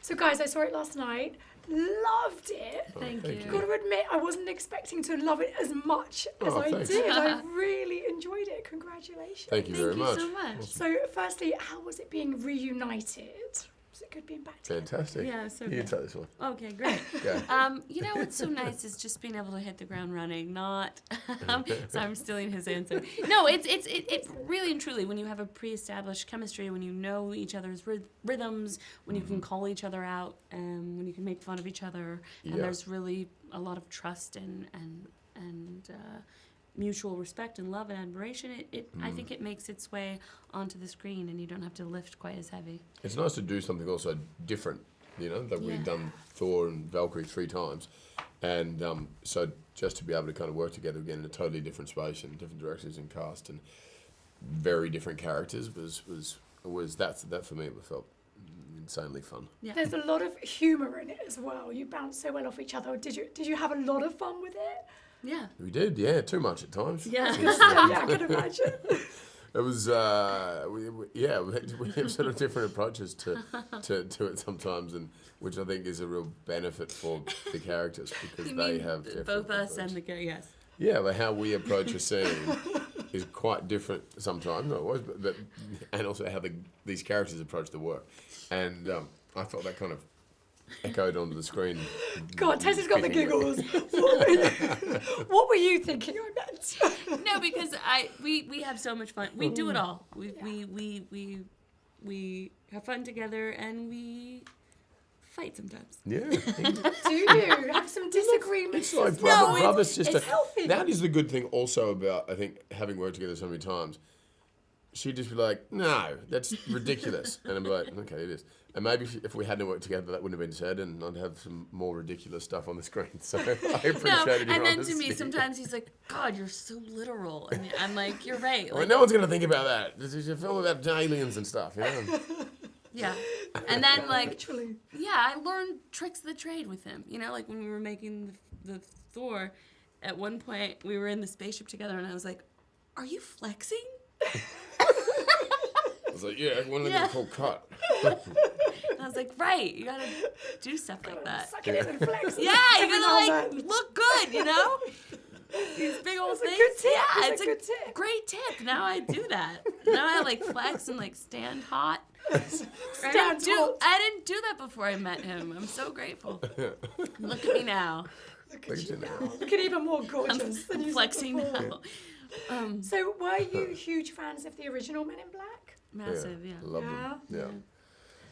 So guys, I saw it last night. Loved it. Thank you. Got to admit, I wasn't expecting to love it as much as I thanks. did. I really enjoyed it. Congratulations. Thank you very much. Thank you so much. So, firstly, how was it being reunited? Was it good being back together? Fantastic. Yeah, so You good. tell this one. Okay, great. Go. You know what's so nice is just being able to hit the ground running, not. So I'm stealing his answer. No, it's really and truly when you have a pre-established chemistry, when you know each other's rhythms, when you can call each other out, when you can make fun of each other, and there's really a lot of trust and mutual respect and love and admiration. I think it makes its way onto the screen, and you don't have to lift quite as heavy. It's nice to do something also different, that we've done Thor and Valkyrie 3 times. And so just to be able to kind of work together again in a totally different space and different directions and cast and very different characters was that for me it felt insanely fun. Yeah. There's a lot of humour in it as well. You bounce so well off each other. Did you have a lot of fun with it? Yeah. We did, too much at times. Yeah. Yeah, I can imagine. It was, we have sort of different approaches to it sometimes, and which I think is a real benefit for the characters because they have different both us approaches. and the guy. Yes. Yeah, but how we approach a scene is quite different sometimes, not always, but and also how these characters approach the work, and I felt that kind of echoed onto the screen. God, Tessa's got the giggles. What were you thinking I meant? No, because we have so much fun. We do it all. We have fun together and we fight sometimes. Yeah. Do you have some disagreements? It's like No, brothers, it's sister. healthy. That is the good thing also about, I think, having worked together so many times. She'd just be like, no, that's ridiculous. And I'm like, okay, it is. And maybe if we hadn't worked together, that wouldn't have been said, and I'd have some more ridiculous stuff on the screen. So I appreciated your and then honesty. to me, sometimes he's like, God, you're so literal. And I'm like, you're right. Well, Like, no one's going to think about that. This is a film about aliens and stuff, yeah. And then, like, Literally. I learned tricks of the trade with him. Like when we were making the Thor, at one point we were in the spaceship together, and I was like, are you flexing? I was like, yeah, one of them called cut. And I was like, right, you gotta do stuff like that. Suck it in and flex. Yeah, you gotta look good, These big old things. good tip. Yeah, It's a good tip. great tip. Now I do that. Now I like flex and like stand hot. I didn't do that before I met him. I'm so grateful. Look at me now. Look at you now. Looking even more gorgeous than you Flexing looked before. now. So, were you huge fans of the original Men in Black? Massive, yeah. Loved them.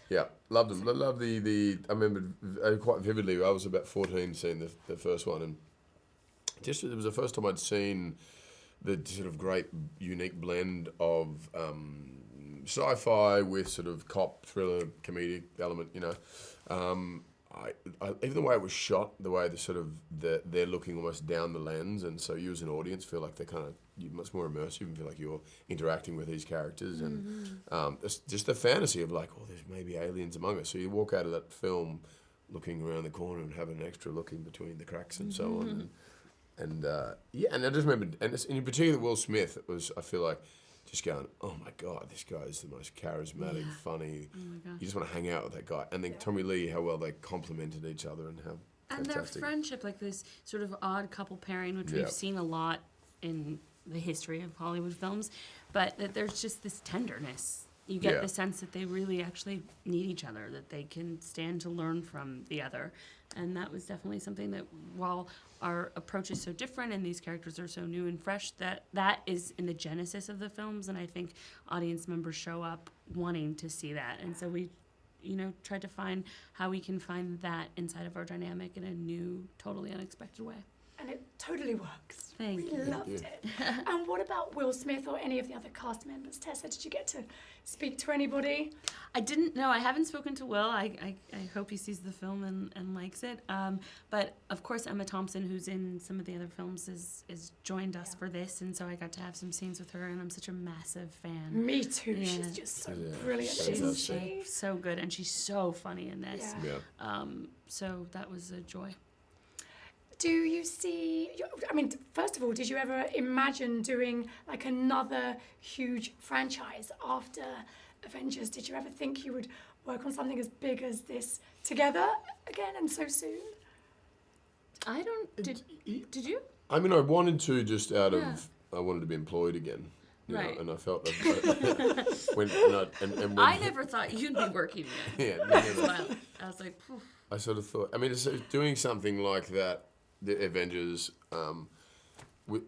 Yeah, loved them. I love the. I remember quite vividly. I was about 14 seeing the first one, and just it was the first time I'd seen the sort of great, unique blend of sci-fi with sort of cop thriller comedic element. Even the way it was shot, the way they're looking almost down the lens, and so you as an audience feel like you're much more immersive and feel like you're interacting with these characters, and it's just the fantasy of like, oh, there's maybe aliens among us. So you walk out of that film looking around the corner and having an extra look in between the cracks and so on, and I just remember, and in particular Will Smith, it was, I feel like, just going, oh my God, this guy is the most charismatic, funny. You just want to hang out with that guy. And then Tommy Lee, how well they complemented each other and how And fantastic. their friendship, like this sort of odd couple pairing, which we've seen a lot in the history of Hollywood films, but that there's just this tenderness. You get the sense that they really actually need each other, that they can stand to learn from the other. And that was definitely something that, while our approach is so different and these characters are so new and fresh, that is in the genesis of the films, and I think audience members show up wanting to see that. And so we, tried to find how we can find that inside of our dynamic in a new, totally unexpected way. And it totally works. Thank we you. loved it. And what about Will Smith or any of the other cast members? Tessa, did you get to speak to anybody? I didn't know. I haven't spoken to Will. I hope he sees the film and likes it. But of course, Emma Thompson, who's in some of the other films, is joined us for this, and so I got to have some scenes with her, and I'm such a massive fan. Me too. Yeah. She's just so brilliant, She's isn't she? So good, and she's so funny in this. Yeah. So that was a joy. Do you see, first of all, did you ever imagine doing like another huge franchise after Avengers? Did you ever think you would work on something as big as this together again and so soon? I don't. Did you? I mean, I wanted to just out of I wanted to be employed again. You Right. know, and I felt that when I never thought you'd be working again. yeah, never. Wow. I was like, phew. I sort of thought. I mean, it's, doing something like that, the Avengers,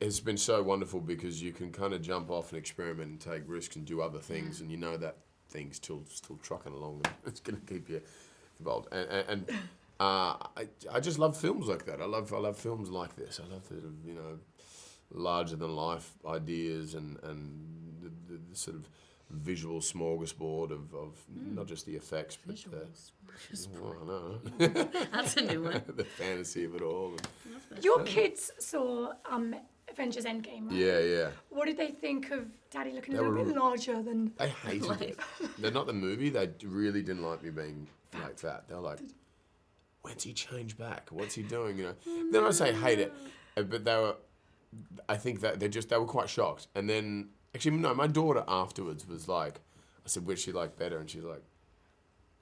has been so wonderful because you can kind of jump off and experiment and take risks and do other things, and you know that thing's still trucking along and it's going to keep you involved. And I just love films like that. I love films like this. I love the larger than life ideas and the sort of visual smorgasbord of not just the effects but I know. That's a new one. The fantasy of it all. Your kids saw Avengers Endgame, right? Yeah. What did they think of Daddy looking a They little were bit larger than... They hated it. They're not the movie. They really didn't like me being like fat. They're like, when's he change back? What's he doing? You know. Then I say hate it, but they were. I think that they were quite shocked. And then actually no, my daughter afterwards was like, I said, which she liked better, and she's like,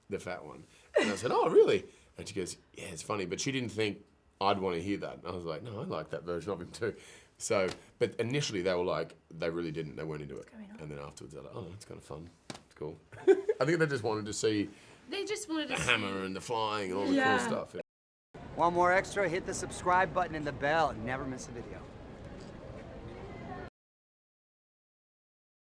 the fat one. And I said, oh really? And she goes, yeah, it's funny, but she didn't think I'd want to hear that. And I was like, no, I like that version of him too. So, but initially they were like, they really didn't. They weren't into it. And then afterwards they're like, oh, it's kind of fun. It's cool. I think they just wanted to see They just wanted to the see. hammer and the flying and all the Yeah. cool stuff. Want more extra? Hit the subscribe button and the bell and never miss a video.